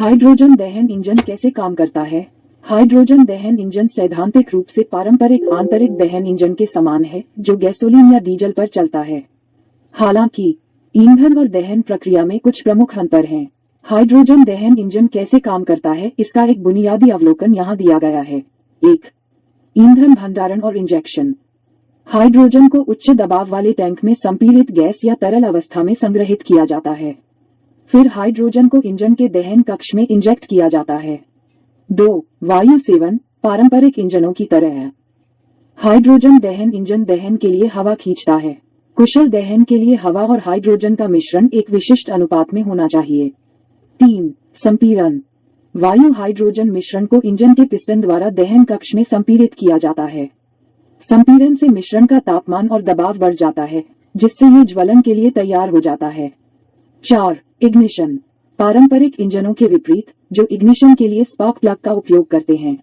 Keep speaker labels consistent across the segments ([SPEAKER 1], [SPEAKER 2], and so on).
[SPEAKER 1] Hydrogen दहन engine कैसे काम करता है? हाइड्रोजन दहन इंजन सैद्धांतिक रूप से पारंपरिक आंतरिक दहन इंजन के समान है जो गैसोलीन या डीजल पर चलता है। हालांकि ईंधन और दहन प्रक्रिया में कुछ प्रमुख अंतर हैं। हाइड्रोजन दहन इंजन कैसे काम करता है, इसका एक बुनियादी अवलोकन यहाँ दिया गया है। 1. ईंधन भंडारण और इंजेक्शन। हाइड्रोजन को उच्च दबाव वाले टैंक में संपीड़ित गैस या तरल अवस्था में संग्रहित किया जाता है। फिर हाइड्रोजन को इंजन के दहन कक्ष में इंजेक्ट किया जाता है। 2. वायु सेवन। पारंपरिक इंजनों की तरह है। हाइड्रोजन दहन इंजन दहन के लिए हवा खींचता है। कुशल दहन के लिए हवा और हाइड्रोजन का मिश्रण एक विशिष्ट अनुपात में होना चाहिए। 3. संपीड़न। वायु हाइड्रोजन मिश्रण को इंजन के पिस्टन द्वारा दहन कक्ष में संपीड़ित किया जाता है। संपीड़न से मिश्रण का तापमान और दबाव बढ़ जाता है, जिससे ये ज्वलन के लिए तैयार हो जाता है। 4. इग्निशन। पारंपरिक इंजनों के विपरीत, जो इग्निशन के लिए स्पार्क प्लग का उपयोग करते हैं,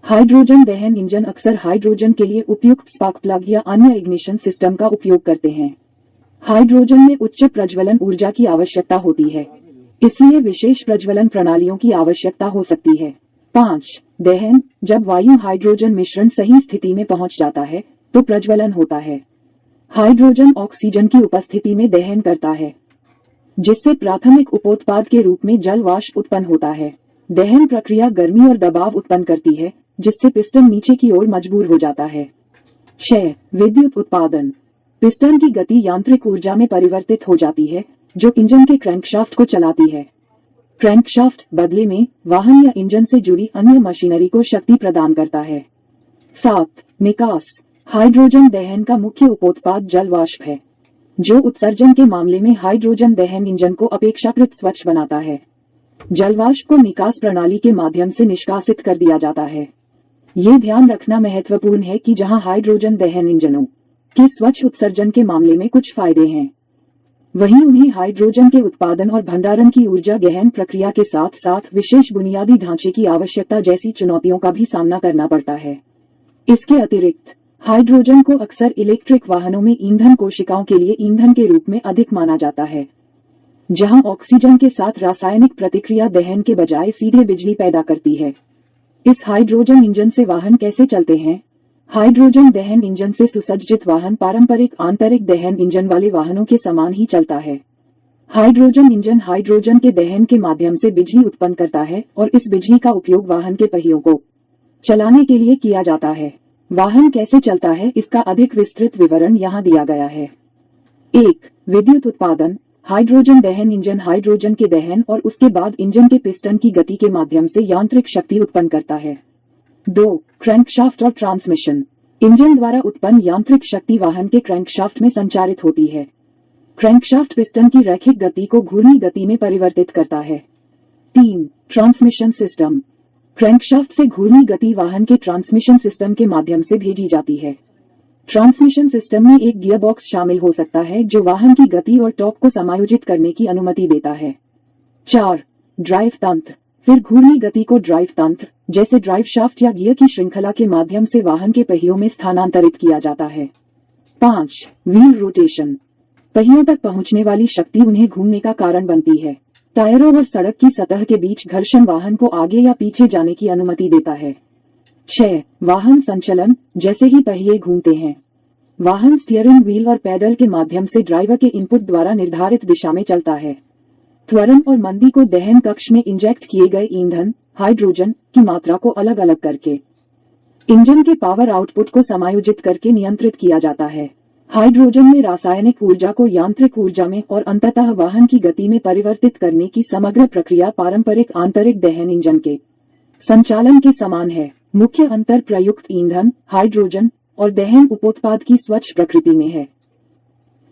[SPEAKER 1] हाइड्रोजन दहन इंजन अक्सर हाइड्रोजन के लिए उपयुक्त स्पार्क प्लग या अन्य इग्निशन सिस्टम का उपयोग करते हैं। हाइड्रोजन में उच्च प्रज्वलन ऊर्जा की आवश्यकता होती है, इसलिए विशेष प्रज्वलन प्रणालियों की आवश्यकता हो सकती है। 5. दहन। जब वायु हाइड्रोजन मिश्रण सही स्थिति में पहुंच जाता है तो प्रज्वलन होता है। हाइड्रोजन ऑक्सीजन की उपस्थिति में दहन करता है, जिससे प्राथमिक उपोत्पाद के रूप में जल वाष्प उत्पन्न होता है। दहन प्रक्रिया गर्मी और दबाव उत्पन्न करती है, जिससे पिस्टन नीचे की ओर मजबूर हो जाता है। 6. विद्युत उत्पादन। पिस्टन की गति यांत्रिक ऊर्जा में परिवर्तित हो जाती है, जो इंजन के क्रैंकशाफ्ट को चलाती है। क्रैंकशाफ्ट बदले में वाहन या इंजन से जुड़ी अन्य मशीनरी को शक्ति प्रदान करता है। 7. निकास। हाइड्रोजन दहन का मुख्य उपोत्पाद जल वाष्प है, जो उत्सर्जन के मामले में हाइड्रोजन दहन इंजन को अपेक्षाकृत स्वच्छ बनाता है। जल वाष्प को निकास प्रणाली के माध्यम से निष्कासित कर दिया जाता है। ये ध्यान रखना महत्वपूर्ण है कि जहां हाइड्रोजन दहन इंजनों के स्वच्छ उत्सर्जन के मामले में कुछ फायदे हैं, वहीं उन्हें हाइड्रोजन के उत्पादन और भंडारण की ऊर्जा गहन प्रक्रिया के साथ साथ विशेष बुनियादी ढांचे की आवश्यकता जैसी चुनौतियों का भी सामना करना पड़ता है। इसके अतिरिक्त हाइड्रोजन को अक्सर इलेक्ट्रिक वाहनों में ईंधन कोशिकाओं के लिए ईंधन के रूप में अधिक माना जाता है, जहां ऑक्सीजन के साथ रासायनिक प्रतिक्रिया दहन के बजाय सीधे बिजली पैदा करती है। इस हाइड्रोजन इंजन से वाहन कैसे चलते हैं? हाइड्रोजन दहन इंजन से सुसज्जित वाहन पारंपरिक आंतरिक दहन इंजन वाले वाहनों के समान ही चलता है। हाइड्रोजन इंजन हाइड्रोजन के दहन के माध्यम से बिजली उत्पन्न करता है और इस बिजली का उपयोग वाहन के पहियों को चलाने के लिए किया जाता है। वाहन कैसे चलता है, इसका अधिक विस्तृत विवरण यहाँ दिया गया है। 1. विद्युत उत्पादन। हाइड्रोजन दहन इंजन हाइड्रोजन के दहन और उसके बाद इंजन के पिस्टन की गति के माध्यम से यांत्रिक शक्ति उत्पन्न करता है। 2. क्रैंकशाफ्ट और ट्रांसमिशन। इंजन द्वारा उत्पन्न यांत्रिक शक्ति वाहन के क्रैंकशाफ्ट में संचारित होती है। क्रैंकशाफ्ट पिस्टन की रैखिक गति को घूर्णी गति में परिवर्तित करता है। 3. Transmission system. क्रैंकशाफ्ट से घूर्णी गति वाहन के ट्रांसमिशन सिस्टम के माध्यम से भेजी जाती है। ट्रांसमिशन सिस्टम में एक गियरबॉक्स शामिल हो सकता है जो वाहन की गति और टॉर्क को समायोजित करने की अनुमति देता है। 4. ड्राइव तंत्र। फिर घूर्णी गति को ड्राइव तंत्र जैसे ड्राइव शाफ्ट या गियर की श्रृंखला के माध्यम से वाहन के पहियों में स्थानांतरित किया जाता है। 5. Wheel rotation. पहियों तक पहुंचने वाली शक्ति उन्हें घूमने का कारण बनती है। टायरों और सड़क की सतह के बीच घर्षण वाहन को आगे या पीछे जाने की अनुमति देता है। 6. वाहन संचलन। जैसे ही पहिए घूमते हैं, वाहन स्टीयरिंग व्हील और पैडल के माध्यम से ड्राइवर के इनपुट द्वारा निर्धारित दिशा में चलता है। त्वरण और मंदी को दहन कक्ष में इंजेक्ट किए गए ईंधन हाइड्रोजन की मात्रा को अलग अलग करके इंजन के पावर आउटपुट को समायोजित करके नियंत्रित किया जाता है। हाइड्रोजन में रासायनिक ऊर्जा को यांत्रिक ऊर्जा में और अंततः वाहन की गति में परिवर्तित करने की समग्र प्रक्रिया पारंपरिक आंतरिक दहन इंजन के संचालन के समान है। मुख्य अंतर प्रयुक्त ईंधन हाइड्रोजन और दहन उपोत्पाद की स्वच्छ प्रकृति में है,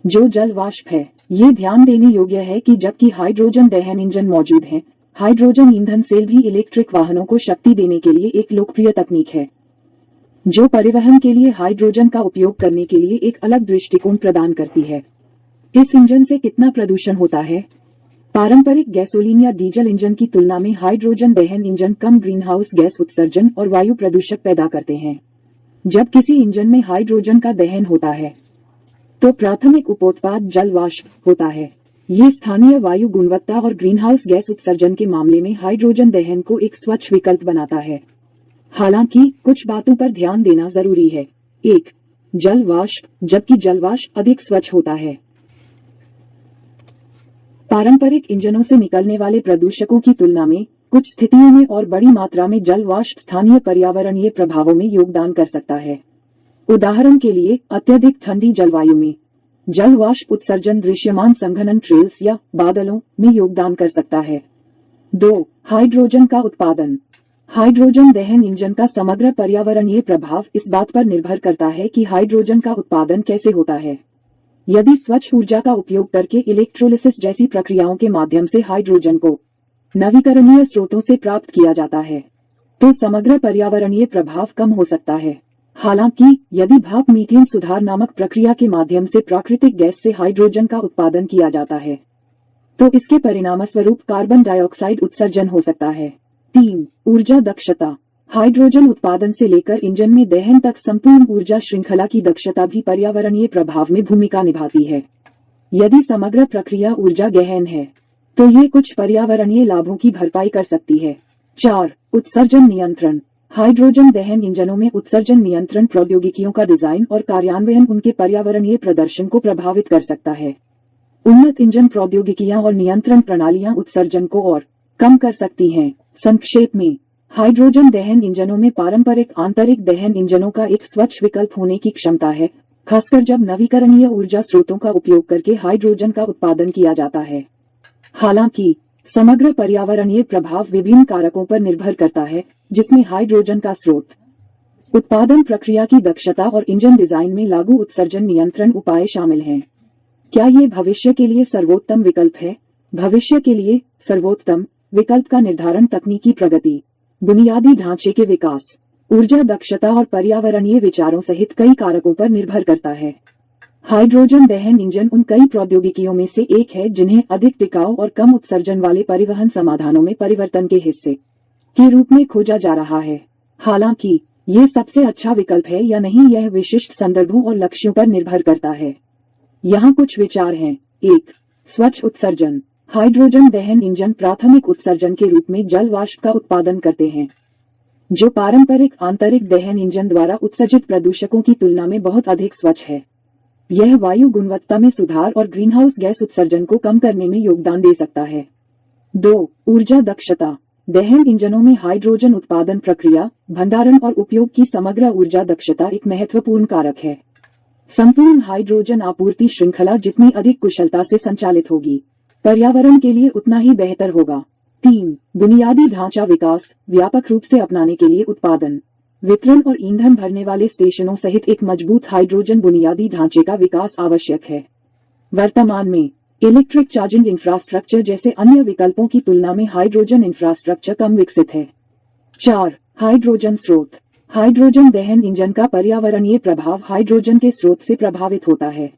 [SPEAKER 1] जो जल वाष्प है। ये ध्यान देने योग्य है कि जबकि हाइड्रोजन दहन इंजन मौजूद हैं, हाइड्रोजन ईंधन सेल भी इलेक्ट्रिक वाहनों को शक्ति देने के लिए एक लोकप्रिय तकनीक है, जो परिवहन के लिए हाइड्रोजन का उपयोग करने के लिए एक अलग दृष्टिकोण प्रदान करती है। इस इंजन से कितना प्रदूषण होता है? पारंपरिक गैसोलीन या डीजल इंजन की तुलना में हाइड्रोजन दहन इंजन कम ग्रीनहाउस गैस उत्सर्जन और वायु प्रदूषक पैदा करते हैं। जब किसी इंजन में हाइड्रोजन का दहन होता है, तो प्राथमिक उपोत्पाद जल वाष्प होता है। ये स्थानीय वायु गुणवत्ता और ग्रीनहाउस गैस उत्सर्जन के मामले में हाइड्रोजन दहन को एक स्वच्छ विकल्प बनाता है। हालांकि कुछ बातों पर ध्यान देना जरूरी है। 1. जल वाष्प, जबकि जल वाष्प अधिक स्वच्छ होता है। पारंपरिक इंजनों से निकलने वाले प्रदूषकों की तुलना में कुछ स्थितियों में और बड़ी मात्रा में जल वाष्प स्थानीय पर्यावरणीय प्रभावों में योगदान कर सकता है। उदाहरण के लिए, अत्यधिक ठंडी जलवायु में जल वाष्प उत्सर्जन दृश्यमान संघनन ट्रेल्स या बादलों में योगदान कर सकता है। 2. हाइड्रोजन का उत्पादन। हाइड्रोजन दहन इंजन का समग्र पर्यावरणीय प्रभाव इस बात पर निर्भर करता है कि हाइड्रोजन का उत्पादन कैसे होता है। यदि स्वच्छ ऊर्जा का उपयोग करके इलेक्ट्रोलिसिस जैसी प्रक्रियाओं के माध्यम से हाइड्रोजन को नवीकरणीय स्रोतों से प्राप्त किया जाता है, तो समग्र पर्यावरणीय प्रभाव कम हो सकता है। हालांकि यदि भाप मीथेन सुधार नामक प्रक्रिया के माध्यम से प्राकृतिक गैस से हाइड्रोजन का उत्पादन किया जाता है, तो इसके परिणामस्वरूप कार्बन डाइऑक्साइड उत्सर्जन हो सकता है। 3. ऊर्जा दक्षता। हाइड्रोजन उत्पादन से लेकर इंजन में दहन तक संपूर्ण ऊर्जा श्रृंखला की दक्षता भी पर्यावरणीय प्रभाव में भूमिका निभाती है। यदि समग्र प्रक्रिया ऊर्जा गहन है, तो ये कुछ पर्यावरणीय लाभों की भरपाई कर सकती है। 4. उत्सर्जन नियंत्रण। हाइड्रोजन दहन इंजनों में उत्सर्जन नियंत्रण प्रौद्योगिकियों का डिजाइन और कार्यान्वयन उनके पर्यावरणीय प्रदर्शन को प्रभावित कर सकता है। उन्नत इंजन प्रौद्योगिकियां और नियंत्रण प्रणालियां उत्सर्जन को और कम कर सकती हैं। संक्षेप में, हाइड्रोजन दहन इंजनों में पारंपरिक आंतरिक दहन इंजनों का एक स्वच्छ विकल्प होने की क्षमता है, खासकर जब नवीकरणीय ऊर्जा स्रोतों का उपयोग करके हाइड्रोजन का उत्पादन किया जाता है। हालांकि समग्र पर्यावरणीय प्रभाव विभिन्न कारकों पर निर्भर करता है, जिसमें हाइड्रोजन का स्रोत, उत्पादन प्रक्रिया की दक्षता और इंजन डिजाइन में लागू उत्सर्जन नियंत्रण उपाय शामिल हैं। क्या ये भविष्य के लिए सर्वोत्तम विकल्प है? भविष्य के लिए सर्वोत्तम विकल्प का निर्धारण तकनीकी प्रगति, बुनियादी ढांचे के विकास, ऊर्जा दक्षता और पर्यावरणीय विचारों सहित कई कारकों पर निर्भर करता है। हाइड्रोजन दहन इंजन उन कई प्रौद्योगिकियों में से एक है जिन्हें अधिक टिकाऊ और कम उत्सर्जन वाले परिवहन समाधानों में परिवर्तन के हिस्से के रूप में खोजा जा रहा है। हालांकि ये सबसे अच्छा विकल्प है या नहीं, यह विशिष्ट संदर्भों और लक्ष्यों पर निर्भर करता है। यहाँ कुछ विचार हैं। 1. स्वच्छ उत्सर्जन। हाइड्रोजन दहन इंजन प्राथमिक उत्सर्जन के रूप में जल वाष्प का उत्पादन करते हैं, जो पारंपरिक आंतरिक दहन इंजन द्वारा उत्सर्जित प्रदूषकों की तुलना में बहुत अधिक स्वच्छ है। यह वायु गुणवत्ता में सुधार और ग्रीनहाउस गैस उत्सर्जन को कम करने में योगदान दे सकता है। 2. ऊर्जा दक्षता। दहन इंजनों में हाइड्रोजन उत्पादन प्रक्रिया, भंडारण और उपयोग की समग्र ऊर्जा दक्षता एक महत्वपूर्ण कारक है। संपूर्ण हाइड्रोजन आपूर्ति श्रृंखला जितनी अधिक कुशलता से संचालित होगी, पर्यावरण के लिए उतना ही बेहतर होगा। 3. बुनियादी ढांचा विकास। व्यापक रूप से अपनाने के लिए उत्पादन, वितरण और ईंधन भरने वाले स्टेशनों सहित एक मजबूत हाइड्रोजन बुनियादी ढांचे का विकास आवश्यक है। वर्तमान में इलेक्ट्रिक चार्जिंग इंफ्रास्ट्रक्चर जैसे अन्य विकल्पों की तुलना में हाइड्रोजन इंफ्रास्ट्रक्चर कम विकसित है। 4. हाइड्रोजन स्रोत। हाइड्रोजन दहन इंजन का पर्यावरणीय प्रभाव हाइड्रोजन के स्रोत से प्रभावित होता है।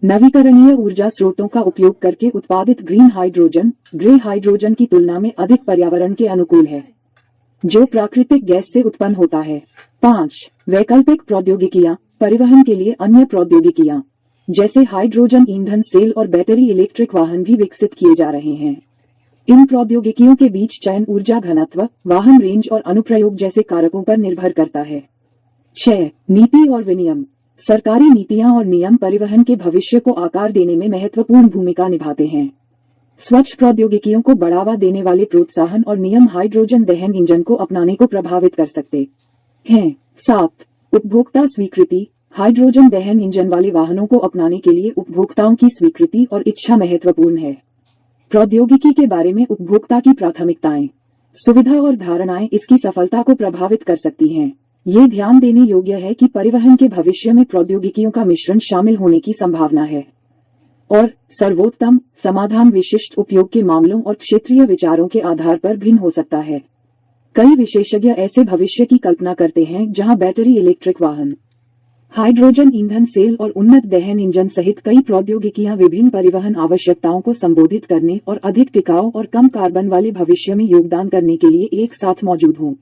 [SPEAKER 1] नवीकरणीय ऊर्जा स्रोतों का उपयोग करके उत्पादित ग्रीन हाइड्रोजन ग्रे हाइड्रोजन की तुलना में अधिक पर्यावरण के अनुकूल है, जो प्राकृतिक गैस से उत्पन्न होता है। 5. वैकल्पिक प्रौद्योगिकियां। परिवहन के लिए अन्य प्रौद्योगिकियां जैसे हाइड्रोजन ईंधन सेल और बैटरी इलेक्ट्रिक वाहन भी विकसित किए जा रहे हैं। इन प्रौद्योगिकियों के बीच चयन ऊर्जा घनत्व, वाहन रेंज और अनुप्रयोग जैसे कारकों पर निर्भर करता है। 6. नीति और विनियम। सरकारी नीतियां और नियम परिवहन के भविष्य को आकार देने में महत्वपूर्ण भूमिका निभाते हैं। स्वच्छ प्रौद्योगिकियों को बढ़ावा देने वाले प्रोत्साहन और नियम हाइड्रोजन दहन इंजन को अपनाने को प्रभावित कर सकते हैं। 7. उपभोक्ता स्वीकृति। हाइड्रोजन दहन इंजन वाले वाहनों को अपनाने के लिए उपभोक्ताओं की स्वीकृति और इच्छा महत्वपूर्ण है। प्रौद्योगिकी के बारे में उपभोक्ता की प्राथमिकताएं, सुविधा और धारणाएं इसकी सफलता को प्रभावित कर सकती हैं। ये ध्यान देने योग्य है कि परिवहन के भविष्य में प्रौद्योगिकियों का मिश्रण शामिल होने की संभावना है और सर्वोत्तम समाधान विशिष्ट उपयोग के मामलों और क्षेत्रीय विचारों के आधार पर भिन्न हो सकता है। कई विशेषज्ञ ऐसे भविष्य की कल्पना करते हैं जहां बैटरी इलेक्ट्रिक वाहन, हाइड्रोजन ईंधन सेल और उन्नत दहन इंजन सहित कई प्रौद्योगिकियां विभिन्न परिवहन आवश्यकताओं को संबोधित करने और अधिक टिकाऊ और कम कार्बन वाले भविष्य में योगदान करने के लिए एक साथ मौजूद हों।